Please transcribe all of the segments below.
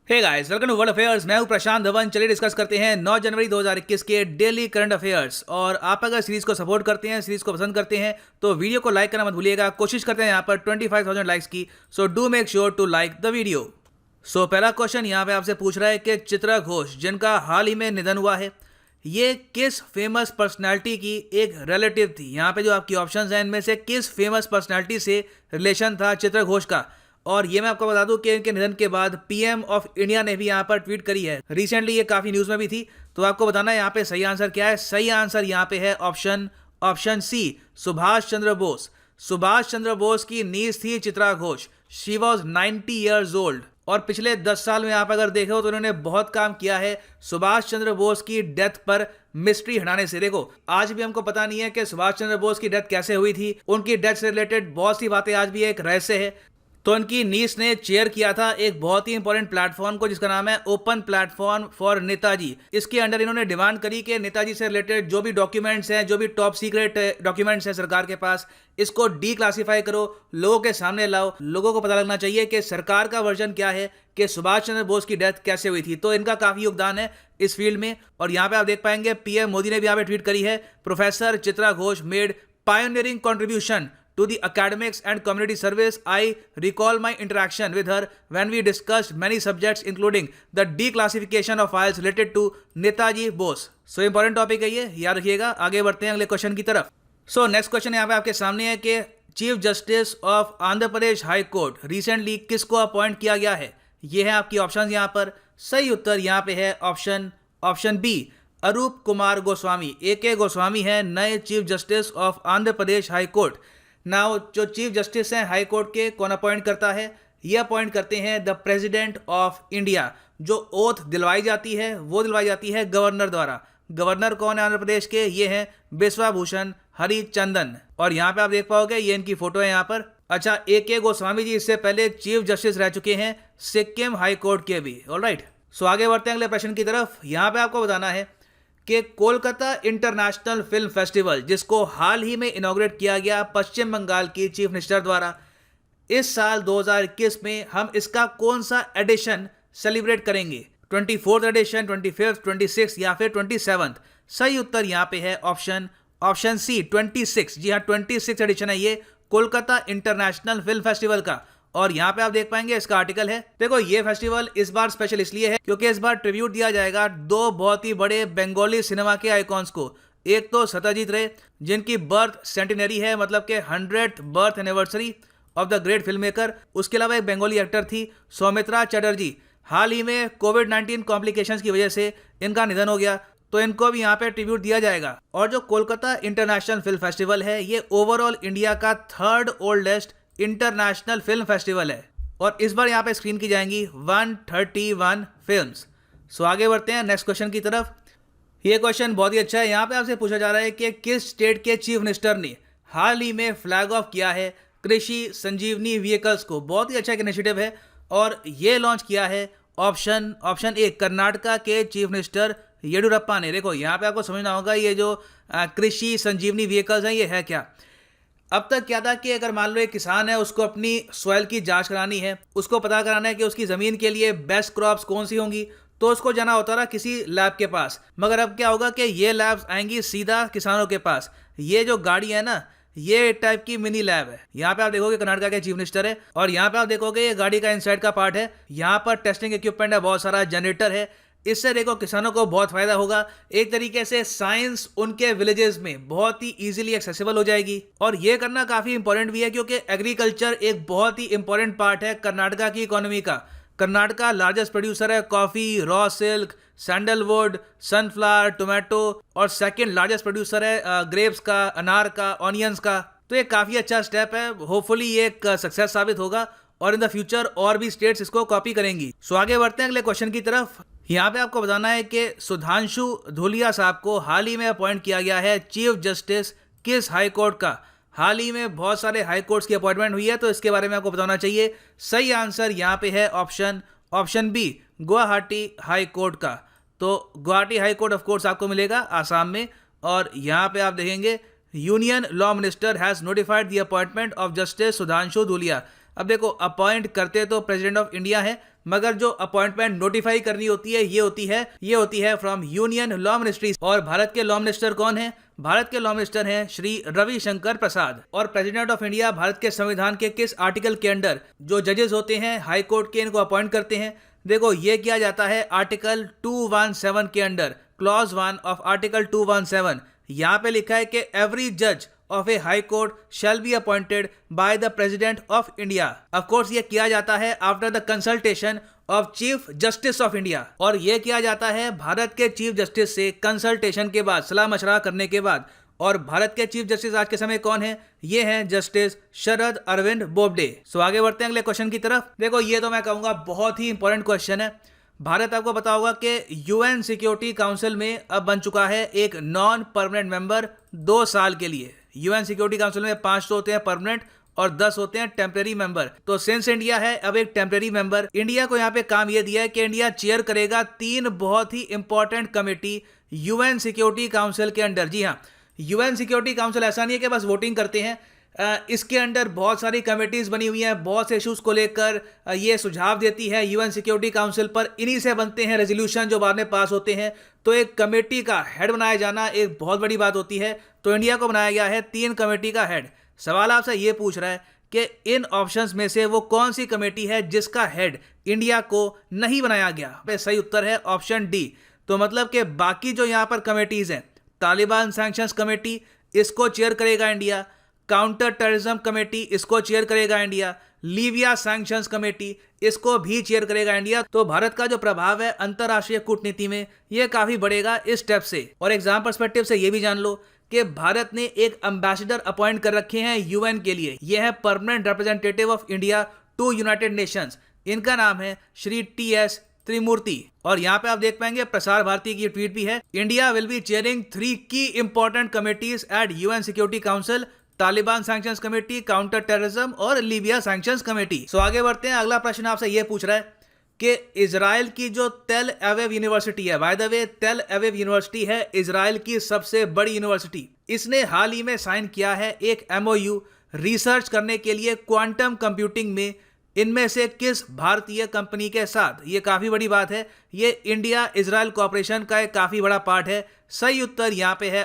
Hey guys, welcome to world affairs. मैं हूं प्रशांत धवन। चलिए डिस्कस करते हैं 9 जनवरी 2021 के डेली करंट अफेयर्स। और आप अगर सीरीज को सपोर्ट करते हैं, सीरीज को पसंद करते हैं, तो वीडियो को लाइक करना मत भूलिएगा। कोशिश करते हैं यहाँ पर 25,000 लाइक्स की, so do make sure to like the video. So पहला क्वेश्चन यहाँ पे आपसे पूछ रहा है कि चित्रा घोष, जिनका हाल ही में निधन हुआ है, ये किस फेमस पर्सनालिटी की एक रिलेटिव थी। यहाँ पे जो आपकी ऑप्शंस हैं, इनमें से किस फेमस पर्सनालिटी से रिलेशन था चित्रा घोष का। और ये मैं आपको बता दूं कि इनके निधन के बाद पीएम ऑफ इंडिया ने भी यहाँ पर ट्वीट करी है। रिसेंटली ये काफ़ी न्यूज़ में भी थी, तो आपको बताना है यहाँ पे सही आंसर क्या है। सही आंसर यहाँ पे है ऑप्शन सी, सुभाष चंद्र बोस। सुभाष चंद्र बोस की नीज थी Chitra Ghosh. She was 90 years old. और पिछले 10 साल में आप अगर देखे हो तो उन्होंने बहुत काम किया है सुभाष चंद्र बोस की डेथ पर मिस्ट्री हटाने से। देखो, आज भी हमको पता नहीं है कि सुभाष चंद्र बोस की डेथ कैसे हुई थी। उनकी डेथ से रिलेटेड बहुत सी बातें आज भी एक रहस्य है। तो उनकी नीस ने चेयर किया था एक बहुत ही इंपॉर्टेंट प्लेटफॉर्म को, जिसका नाम है ओपन प्लेटफॉर्म फॉर नेताजी। इसके अंडर इन्होंने डिमांड करी कि नेताजी से रिलेटेड जो भी डॉक्यूमेंट्स हैं, जो भी टॉप सीक्रेट डॉक्यूमेंट्स हैं सरकार के पास, इसको डी क्लासीफाई करो, लोगों के सामने लाओ। लोगों को पता लगना चाहिए कि सरकार का वर्जन क्या है, कि सुभाष चंद्र बोस की डेथ कैसे हुई थी। तो इनका काफी योगदान है इस फील्ड में। और यहाँ पे आप देख पाएंगे पीएम मोदी ने भी यहाँ पे ट्वीट करी है, professor Chitra Ghosh made pioneering contribution to the academics and community service. I recall my interaction with her when we discussed many subjects including the declassification of files related to Netaji Bose. So important topic है ये, याद रखिएगा। आगे बढ़ते हैं अगले question की तरफ। सो नेक्स्ट क्वेश्चन यहाँ पे आपके सामने है कि chief justice of Andhra Pradesh high court recently किसको अपॉइंट किया गया है। ये है आपकी ऑप्शन यहाँ पर। सही उत्तर यहाँ पे है ऑप्शन बी, अरूप कुमार गोस्वामी। ए गोस्वामी है नए chief justice of Andhra Pradesh high court. Now जो चीफ जस्टिस हैं हाई कोर्ट के, कौन अपॉइंट करता है? ये अपॉइंट करते हैं द प्रेसिडेंट ऑफ इंडिया। जो ओथ दिलवाई जाती है वो दिलवाई जाती है गवर्नर द्वारा। गवर्नर कौन है आंध्र प्रदेश के? ये हैं बिश्वाभूषण हरिचंदन। और यहाँ पे आप देख पाओगे ये इनकी फोटो है यहाँ पर। अच्छा, ए गोस्वामी जी इससे पहले चीफ जस्टिस रह चुके हैं सिक्किम हाई कोर्ट के भी। ऑलराइट, सो आगे बढ़ते हैं अगले प्रश्न की तरफ। यहाँ पे आपको बताना है कि कोलकाता इंटरनेशनल फिल्म फेस्टिवल, जिसको हाल ही में इनॉग्रेट किया गया पश्चिम बंगाल की चीफ मिनिस्टर द्वारा, इस साल 2021 में हम इसका कौन सा एडिशन सेलिब्रेट करेंगे? 24th एडिशन, 25th, 26th या फिर 27th? सही उत्तर यहाँ पे है ऑप्शन सी, 26। जी हाँ, 26 एडिशन है ये कोलकाता इंटरनेशनल फिल्म फेस्टिवल का। और यहाँ पे आप देख पाएंगे इसका आर्टिकल है। देखो, ये फेस्टिवल इस बार स्पेशल इसलिए है क्योंकि इस बार ट्रिब्यूट दिया जाएगा दो बहुत ही बड़े बंगाली सिनेमा के आइकॉन्स को। एक तो सत्यजीत रे, जिनकी बर्थ सेंटिनरी है, मतलब के 100th birth anniversary of the great film maker. उसके अलावा एक बंगाली एक्टर थी सौमित्रा चटर्जी। हाल ही में कोविड-19 कॉम्प्लिकेशंस की वजह से इनका निधन हो गया, तो इनको भी यहाँ पे ट्रिब्यूट दिया जाएगा। और जो कोलकाता इंटरनेशनल फिल्म फेस्टिवल है, ये ओवरऑल इंडिया का 3rd oldest international film festival है। और इस बार यहाँ पे स्क्रीन की जाएंगी 131 फिल्म्स। सो आगे बढ़ते हैं नेक्स्ट क्वेश्चन की तरफ। ये क्वेश्चन बहुत ही अच्छा है। यहाँ पे आपसे पूछा जा रहा है कि किस स्टेट के चीफ मिनिस्टर ने हाल ही में फ्लैग ऑफ किया है कृषि संजीवनी व्हीकल्स को। बहुत ही अच्छा एक इनिशिएटिव है और ये लॉन्च किया है ऑप्शन ए, कर्नाटका के चीफ मिनिस्टर येडियुरप्पा ने। देखो, यहाँ पे आपको समझना होगा ये जो कृषि संजीवनी व्हीकल्स हैं ये है क्या। अब तक क्या था कि अगर मान लो एक किसान है, उसको अपनी सॉइल की जांच करानी है, उसको पता कराना है कि उसकी ज़मीन के लिए बेस्ट क्रॉप्स कौन सी होंगी, तो उसको जाना होता रहा किसी लैब के पास। मगर अब क्या होगा कि ये लैब्स आएंगी सीधा किसानों के पास। ये जो गाड़ी है ना, ये टाइप की मिनी लैब है। यहाँ पे आप देखोगे कर्नाटका के चीफ मिनिस्टर है, और यहाँ पे आप देखोगे ये गाड़ी का इनसाइड का पार्ट है। यहाँ पर टेस्टिंग इक्विपमेंट है, बहुत सारा जनरेटर है। इससे देखो किसानों को बहुत फायदा होगा। एक तरीके से साइंस उनके विलेजेस में बहुत ही इजीली एक्सेसिबल हो जाएगी। और ये करना काफी इंपॉर्टेंट भी है क्योंकि एग्रीकल्चर एक बहुत ही इंपॉर्टेंट पार्ट है कर्नाटका की इकोनॉमी का। कर्नाटका लार्जेस्ट प्रोड्यूसर है coffee, raw silk, sandalwood, sunflower, tomato, और सेकंड लार्जेस्ट प्रोड्यूसर है ग्रेप्स का, अनार का, ऑनियंस का। तो ये काफी अच्छा स्टेप है। होपफुली ये एक सक्सेस साबित होगा और इन द फ्यूचर और भी स्टेट्स इसको कॉपी करेंगी। सो आगे बढ़ते हैं अगले क्वेश्चन की तरफ। यहाँ पे आपको बताना है कि सुधांशु धूलिया साहब को हाल ही में अपॉइंट किया गया है चीफ जस्टिस किस हाई कोर्ट का। हाल ही में बहुत सारे हाई कोर्ट्स की अपॉइंटमेंट हुई है, तो इसके बारे में आपको बताना चाहिए। सही आंसर यहाँ पे है option B, Guwahati high court का। तो Guwahati high court of course आपको मिलेगा आसाम में। और यहाँ पे आप देखेंगे union law minister has notified the appointment of justice Sudhanshu Dhulia. अब देखो, अपॉइंट करते तो प्रेसिडेंट ऑफ इंडिया है, मगर जो अपॉइंटमेंट नोटिफाई करनी होती है ये होती है फ्रॉम यूनियन लॉ मिनिस्ट्री। और भारत के लॉ मिनिस्टर कौन है? भारत के लॉ मिनिस्टर हैं श्री रविशंकर प्रसाद। और प्रेसिडेंट ऑफ इंडिया भारत के संविधान के किस आर्टिकल के अंडर जो जजेस होते हैं हाई कोर्ट के, इनको अपॉइंट करते हैं? देखो ये किया जाता है आर्टिकल 217 के अंडर, क्लॉज 1 ऑफ आर्टिकल 217। यहाँ पे लिखा है कि एवरी जज of A high court shall be appointed by the president of India. Of course ये किया जाता है after the consultation of chief justice of India. और ये किया जाता है भारत के चीफ जस्टिस से कंसल्टेशन के बाद, सलाह मशवरा करने के बाद। और भारत के चीफ जस्टिस आज के समय कौन है? ये हैं जस्टिस शरद अरविंद बोबडे। सो आगे बढ़ते हैं अगले क्वेश्चन की तरफ। देखो ये तो मैं कहूंगा बहुत ही इंपॉर्टेंट क्वेश्चन है। भारत आपको पता होगा कि यूएन सिक्योरिटी काउंसिल में अब बन चुका है एक नॉन परमानेंट मेंबर 2 साल के लिए। यूएन सिक्योरिटी काउंसिल में 5 तो होते हैं परमानेंट और 10 होते हैं टेम्परेरी मेंबर। तो सिंस इंडिया है अब एक टेम्परेरी मेंबर, इंडिया को यहाँ पे काम ये दिया है कि इंडिया चेयर करेगा 3 बहुत ही important committee UN security council के अंडर। जी हाँ, यूएन सिक्योरिटी काउंसिल ऐसा नहीं है कि बस वोटिंग करते हैं, इसके अंडर बहुत सारी कमेटीज बनी हुई हैं, बहुत से इश्यूज को लेकर ये सुझाव देती है यूएन सिक्योरिटी काउंसिल पर। इन्हीं से बनते हैं रेजोल्यूशन जो बाद में पास होते हैं। तो एक कमेटी का हेड बनाया जाना एक बहुत बड़ी बात होती है। तो इंडिया को बनाया गया है 3 कमेटी का हेड। सवाल आपसे ये पूछ रहा है कि इन ऑप्शंस में से वो कौन सी कमेटी है जिसका हेड इंडिया को नहीं बनाया गया? सही उत्तर है ऑप्शन डी। तो मतलब कि बाकी जो यहाँ पर कमेटीज हैं, तालिबान सैंक्शंस कमेटी, इसको चेयर करेगा इंडिया। काउंटर टेररिज्म कमेटी, इसको चेयर करेगा इंडिया। लीबिया सैंक्शंस कमेटी, इसको भी चेयर करेगा इंडिया। तो भारत का जो प्रभाव है अंतर्राष्ट्रीय कूटनीति में ये काफी बढ़ेगा इस स्टेप से। और एग्जाम पर्सपेक्टिव से ये भी जान लो कि भारत ने एक एम्बेसडर अपॉइंट कर रखे हैं यूएन के लिए। यह है permanent representative of India to United Nations. इनका नाम है श्री TS त्रिमूर्ति। और यहाँ पे आप देख पाएंगे प्रसार भारती की ट्वीट भी है, इंडिया विल बी चेयरिंग 3 की important committees eight UN security council, Taliban sanctions committee, counter terrorism और लीबिया सैंक्शंस कमेटी। सो आगे बढ़ते हैं। अगला प्रश्न आपसे यह पूछ रहा है कि इजराइल की जो तेल अवीव यूनिवर्सिटी है, बाय द वे तेल अवीव यूनिवर्सिटी है इजराइल की सबसे बड़ी यूनिवर्सिटी, इसने हाल ही में साइन किया है एक MOU रिसर्च करने के लिए क्वांटम कंप्यूटिंग में। इनमें से किस भारतीय कंपनी के साथ? ये काफी बड़ी बात है, ये इंडिया इजराइल कोऑपरेशन का एक काफी बड़ा पार्ट है। सही उत्तर यहाँ पे है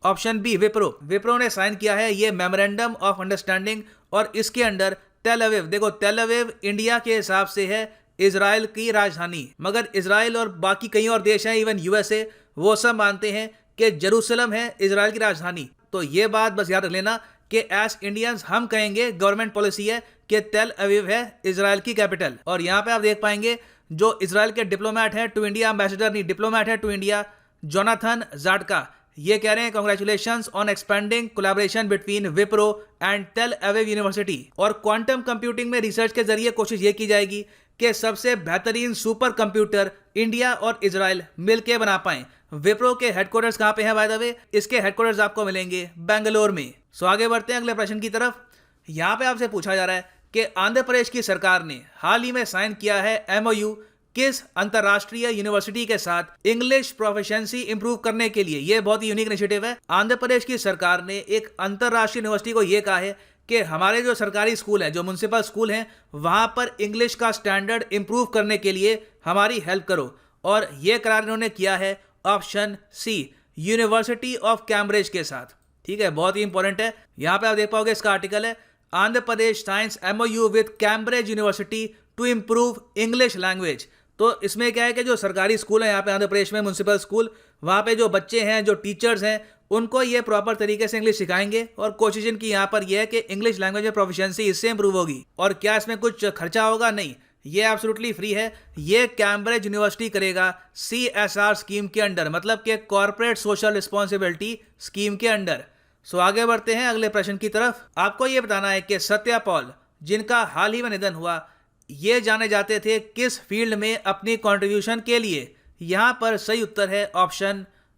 ऑप्शन बी, विप्रो ने साइन किया है ये मेमोरेंडम ऑफ अंडरस्टैंडिंग। और इसके अंडर तेल अवीव, देखो तेल अवीव इंडिया के हिसाब से है इजराइल की राजधानी, मगर इजराइल और बाकी कई और देश हैं, इवन USA, वो सब मानते हैं कि जेरूसलम है इजराइल की राजधानी। तो ये बात बस याद रख लेना कि एज इंडियंस हम कहेंगे गवर्नमेंट पॉलिसी है कि तेल अवीव है इजराइल की कैपिटल। और यहाँ पे आप देख पाएंगे जो इजराइल के डिप्लोमेट है टू इंडिया, एम्बेसडर नहीं डिप्लोमेट है टू इंडिया, जोनाथन जाडका, ये कह रहे हैं congratulations on expanding collaboration between Wipro and तेल अवीव यूनिवर्सिटी। और क्वांटम कंप्यूटिंग में रिसर्च के जरिए कोशिश ये की जाएगी कि सबसे बेहतरीन सुपर कंप्यूटर इंडिया और इजराइल मिलकर बना पाएं। विप्रो के हेडक्वार्टर्स कहां पे हैं बाय द वे? इसके हेडक्वार्टर्स आपको मिलेंगे बेंगलोर में। सो आगे बढ़ते हैं अगले प्रश्न की तरफ। यहां पे आपसे पूछा जा रहा है कि आंध्र प्रदेश की सरकार ने हाल ही में साइन किया है MOU किस अंतरराष्ट्रीय यूनिवर्सिटी के साथ इंग्लिश प्रोफिशिएंसी इंप्रूव करने के लिए। यह बहुत ही यूनिक इनिशिएटिव है। आंध्र प्रदेश की सरकार ने एक अंतरराष्ट्रीय यूनिवर्सिटी को यह कहा है कि हमारे जो सरकारी स्कूल हैं, जो म्युनिसिपल स्कूल हैं, वहां पर इंग्लिश का स्टैंडर्ड इंप्रूव करने के लिए हमारी हेल्प करो। और यह करार इन्होंने किया है option C, university of Cambridge के साथ। ठीक है, बहुत ही इंपॉर्टेंट है। यहां पे आप देख पाओगे इसका आर्टिकल है, Andhra Pradesh science MOU with Cambridge university to improve English language. तो इसमें क्या है कि जो सरकारी स्कूल है यहाँ पे आंध्र प्रदेश में, म्युनिसिपल स्कूल, वहाँ पे जो बच्चे हैं, जो टीचर्स हैं, उनको ये प्रॉपर तरीके से इंग्लिश सिखाएंगे। और कोशिश इनकी यहाँ पर यह है कि इंग्लिश लैंग्वेज में प्रोफिशिएंसी इससे इंप्रूव होगी। और क्या इसमें कुछ खर्चा होगा? नहीं, ये एब्सोल्युटली फ्री है। ये कैम्ब्रिज यूनिवर्सिटी करेगा CSR स्कीम के अंडर, मतलब कि कॉर्पोरेट सोशल रिस्पॉन्सिबिलिटी स्कीम के अंडर। सो आगे बढ़ते हैं अगले प्रश्न की तरफ। आपको ये बताना है कि सत्या पॉल, जिनका हाल ही में निधन हुआ, ये जाने जाते थे किस फील्ड में अपनी कंट्रीब्यूशन के लिए? यहाँ पर सही उत्तर है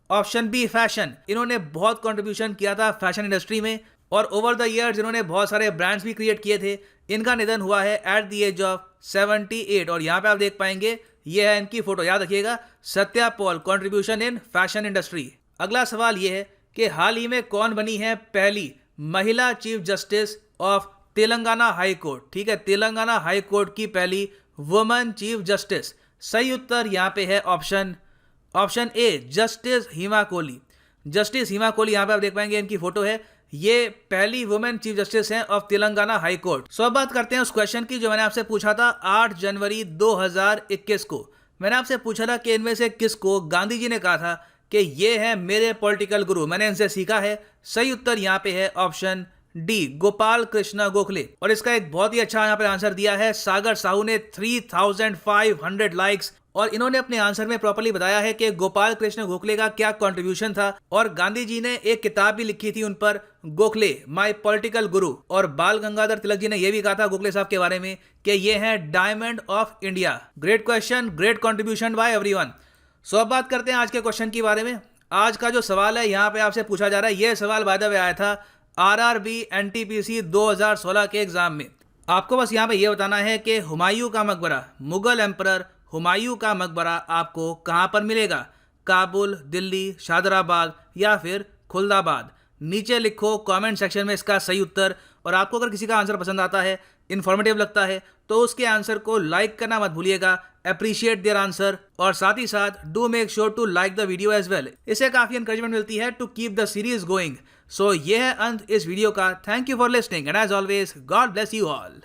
ऑप्शन बी, फैशन। इन्होंने बहुत कंट्रीब्यूशन किया था फैशन इंडस्ट्री में और ओवर द इयर्स इन्होंने बहुत सारे ब्रांड्स भी क्रिएट किए थे। इनका निधन हुआ है एट द एज ऑफ 78। और यहाँ पे आप देख पाएंगे ये है इनकी फोटो, याद रखिएगा, Satya Paul, contribution in fashion industry. अगला सवाल ये है कि हाल ही में कौन बनी है पहली महिला chief justice of Telangana high court? ठीक है, तेलंगाना हाई कोर्ट की पहली वुमन चीफ जस्टिस? सही उत्तर यहाँ पे है option A, justice Hima Kohli. Justice Hima Kohli, यहाँ पे आप देख पाएंगे इनकी फोटो है, ये पहली वुमेन चीफ जस्टिस हैं ऑफ तेलंगाना हाई कोर्ट। सो अब बात करते हैं उस क्वेश्चन की जो मैंने आपसे पूछा था 8 जनवरी 2021 को। मैंने आपसे पूछा था कि इनमें से किसको गांधी जी ने कहा था कि ये है मेरे पॉलिटिकल गुरु, मैंने इनसे सीखा है। सही उत्तर यहाँ पे है ऑप्शन डी, गोपाल कृष्ण गोखले। और इसका एक बहुत ही अच्छा यहाँ पे आंसर दिया है सागर साहू ने, 3500 लाइक्स। और इन्होंने अपने आंसर में प्रॉपर्ली बताया है कि गोपाल कृष्ण गोखले का क्या कंट्रीब्यूशन था। और गांधी जी ने एक किताब भी लिखी थी उन पर, गोखले माय पॉलिटिकल गुरु। और बाल गंगाधर तिलक जी ने यह भी कहा था गोखले साहब के बारे में कि ये हैं diamond of India. Great question, great contribution by everyone. So अब बात करते हैं आज के क्वेश्चन के बारे में। आज का जो सवाल है यहाँ पे आपसे पूछा जा रहा है, यह सवाल बाय द वे आया था RRB NTPC 2016 के एग्जाम में। आपको बस यहाँ पे ये बताना है कि हुमायूं का मकबरा, मुगल एम्परर हुमायूं का मकबरा आपको कहाँ पर मिलेगा? काबुल, दिल्ली, शाहदराबाद या फिर खुलदाबाद? नीचे लिखो कमेंट सेक्शन में इसका सही उत्तर। और आपको अगर किसी का आंसर पसंद आता है, इन्फॉर्मेटिव लगता है, तो उसके आंसर को लाइक करना मत भूलिएगा, अप्रिशिएट देयर आंसर। और साथ ही साथ do make sure to like the video as well. इससे काफी एनकरेजमेंट मिलती है to keep the series going. So ये है अंत इस वीडियो का। Thank you for listening and as always God bless you all.